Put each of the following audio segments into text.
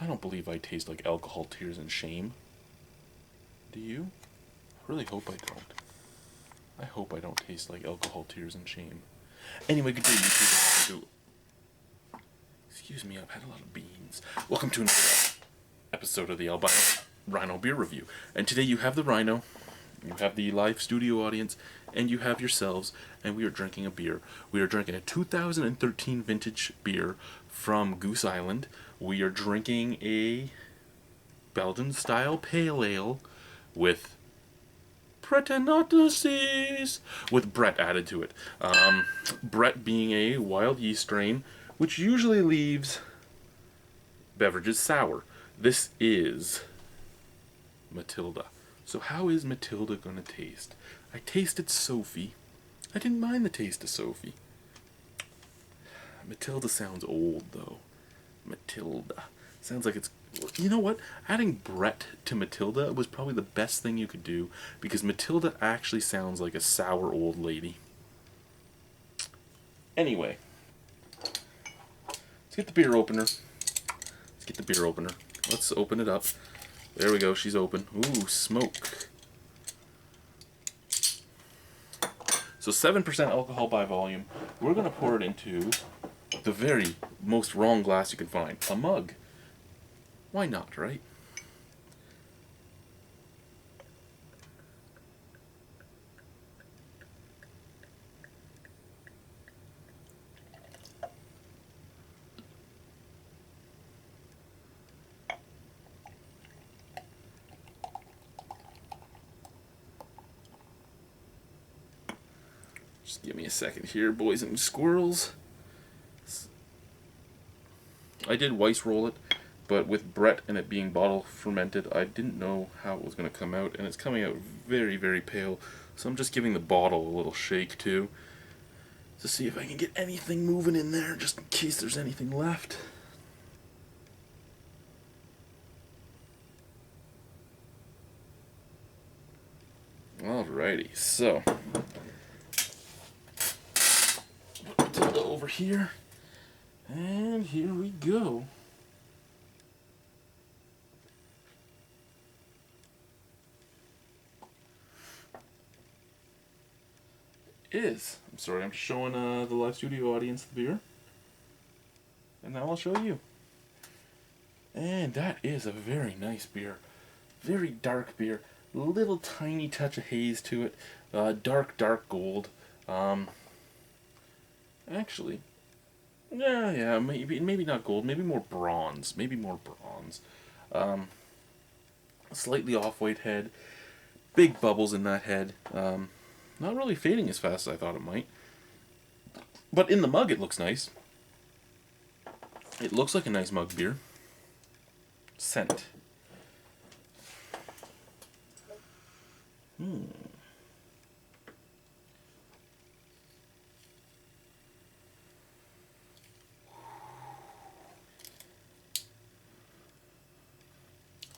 I don't believe I taste like alcohol, tears, and shame. Do you? I really hope I don't. I hope I don't taste like alcohol, tears, and shame. Anyway, good day, YouTube. Excuse me, I've had a lot of beans. Welcome to another episode of the Albino Rhino beer review. And today you have the Rhino, you have the live studio audience, and you have yourselves, and we are drinking a beer. We are drinking a 2013 vintage beer from Goose Island. We are drinking a Belgian-style pale ale with Pretenotices with Brett added to it. Brett being a wild yeast strain, which usually leaves beverages sour. This is Matilda. So how is Matilda going to taste? I tasted Sophie. I didn't mind the taste of Sophie. Matilda sounds old, though. Matilda. Sounds like it's... You know what? Adding Brett to Matilda was probably the best thing you could do, because Matilda actually sounds like a sour old lady. Anyway. Let's get the beer opener. Let's open it up. There we go, she's open. Ooh, smoke. So 7% alcohol by volume. We're going to pour it into the very most wrong glass you can find. A mug. Why not, right? Just give me a second here, boys and squirrels. I did Weiss roll it, but with Brett and it being bottle fermented, I didn't know how it was going to come out, and it's coming out very, very pale. So I'm just giving the bottle a little shake too, to see if I can get anything moving in there, just in case there's anything left. Alrighty, so put Matilda over here, and here we go. I'm sorry, I'm showing the live studio audience the beer, and now I'll show you. And that is a very nice beer, very dark beer, little tiny touch of haze to it, dark gold. Actually, yeah, maybe not gold, maybe more bronze, slightly off-white head, big bubbles in that head. Not really fading as fast as I thought it might. But in the mug it looks nice. It looks like a nice mug beer. Scent.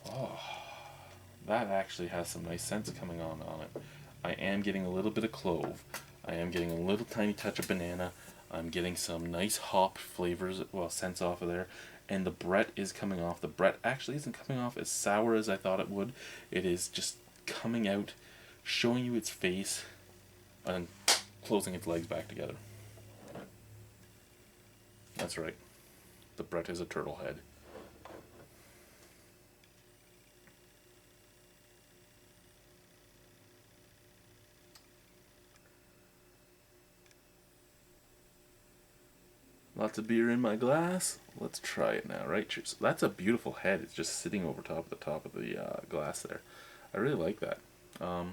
Oh, that actually has some nice scents coming on it. I am getting a little bit of clove. I am getting a little tiny touch of banana. I'm getting some nice hop flavors, well, scents off of there. And the Brett is coming off. The Brett actually isn't coming off as sour as I thought it would. It is just coming out, showing you its face, and closing its legs back together. That's right. The Brett is a turtle head. Lots of beer in my glass. Let's try it now, right? So that's a beautiful head. It's just sitting over top of the glass there. I really like that. How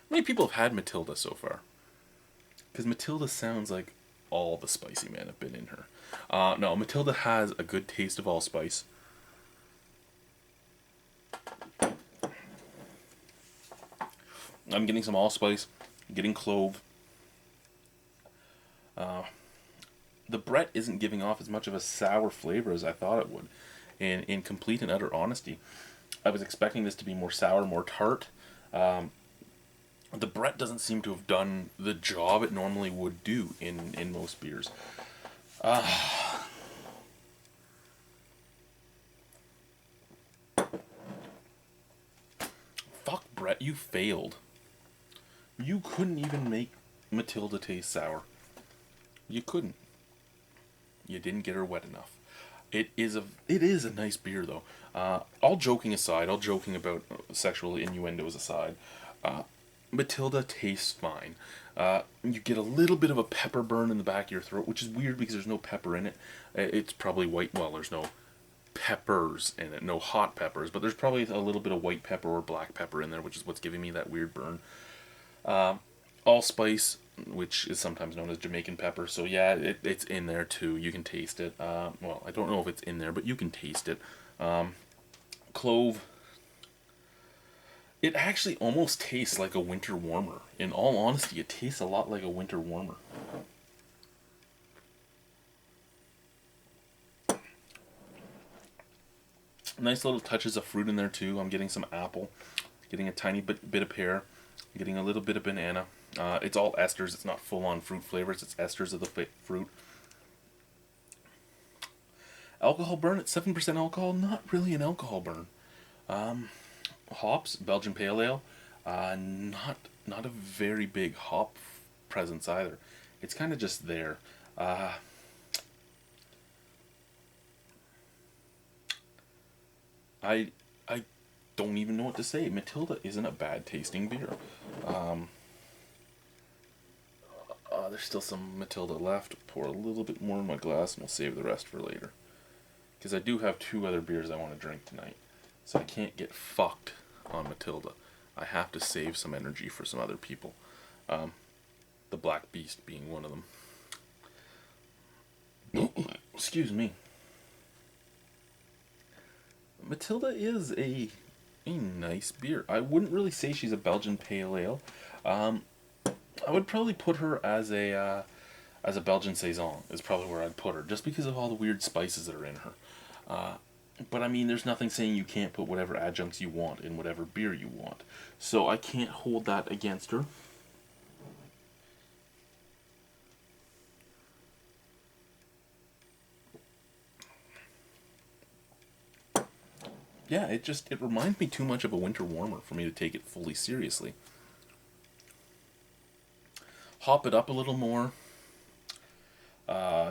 many people have had Matilda so far? Because Matilda sounds like all the spicy men have been in her. No, Matilda has a good taste of allspice. I'm getting some allspice, getting clove. The Brett isn't giving off as much of a sour flavor as I thought it would. In complete and utter honesty, I was expecting this to be more sour, more tart. The Brett doesn't seem to have done the job it normally would do in most beers. Fuck, Brett, you failed. You couldn't even make Matilda taste sour. You couldn't. You didn't get her wet enough. It is a nice beer though. All joking aside, all joking about sexual innuendos aside, Matilda tastes fine. You get a little bit of a pepper burn in the back of your throat, which is weird because there's no pepper in it. It's probably white. Well, there's no peppers in it, no hot peppers, but there's probably a little bit of white pepper or black pepper in there, which is what's giving me that weird burn. Allspice, which is sometimes known as Jamaican pepper, so yeah, it's in there too. You can taste it. Well, I don't know if it's in there, but you can taste it. Clove. It actually almost tastes like a winter warmer. In all honesty, it tastes a lot like a winter warmer. Nice little touches of fruit in there too. I'm getting some apple, getting a tiny bit of pear, getting a little bit of banana. It's all esters. It's not full-on fruit flavors. It's esters of the fruit. Alcohol burn at 7% alcohol. Not really an alcohol burn. Hops, Belgian Pale Ale. Not a very big hop presence either. It's kind of just there. I don't even know what to say. Matilda isn't a bad tasting beer. There's still some Matilda left. Pour a little bit more in my glass and we'll save the rest for later. Because I do have 2 other beers I want to drink tonight. So I can't get fucked on Matilda. I have to save some energy for some other people. The Black Beast being one of them. Excuse me. Matilda is a nice beer. I wouldn't really say she's a Belgian Pale Ale. I would probably put her as a Belgian Saison is probably where I'd put her, just because of all the weird spices that are in her. But I mean, there's nothing saying you can't put whatever adjuncts you want in whatever beer you want. So I can't hold that against her. Yeah, it reminds me too much of a winter warmer for me to take it fully seriously. Hop it up a little more.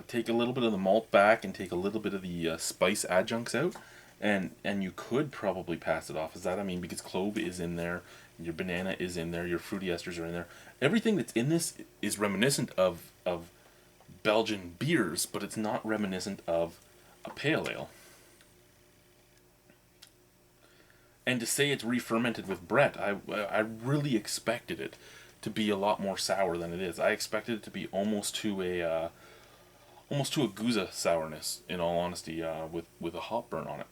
Take a little bit of the malt back and take a little bit of the spice adjuncts out, and you could probably pass it off as that. I mean, because clove is in there, your banana is in there, your fruity esters are in there. Everything that's in this is reminiscent of Belgian beers, but it's not reminiscent of a pale ale. And to say it's re-fermented with Brett, I really expected it to be a lot more sour than it is. I expected it to be almost to a Goose sourness, in all honesty, with a hop burn on it.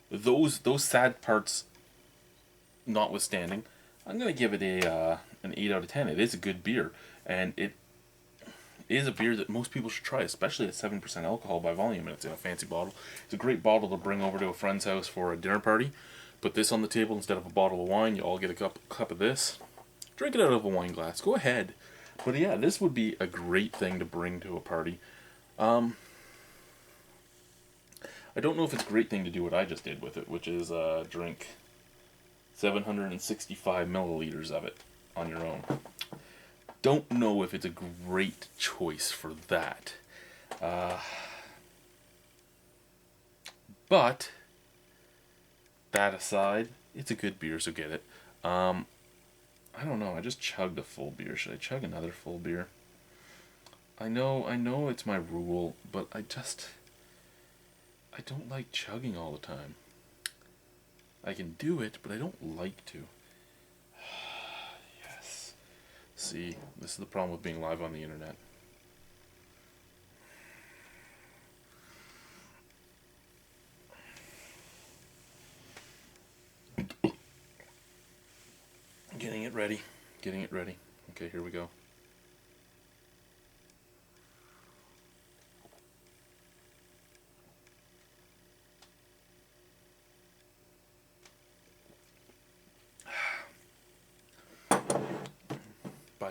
Those sad parts notwithstanding, I'm gonna give it an 8 out of 10. It is a good beer, and it is a beer that most people should try, especially at 7% alcohol by volume, and it's in a fancy bottle. It's a great bottle to bring over to a friend's house for a dinner party. Put this on the table instead of a bottle of wine. You all get a cup of this. Drink it out of a wine glass. Go ahead. But yeah, this would be a great thing to bring to a party. I don't know if it's a great thing to do what I just did with it, which is drink 765 milliliters of it on your own. Don't know if it's a great choice for that. But that aside, it's a good beer, so get it. I don't know. I just chugged a full beer. Should I chug another full beer? I know it's my rule, but I don't like chugging all the time. I can do it, but I don't like to. Yes. See, this is the problem with being live on the internet. Getting it ready. Getting it ready. Okay, here we go.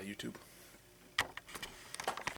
YouTube.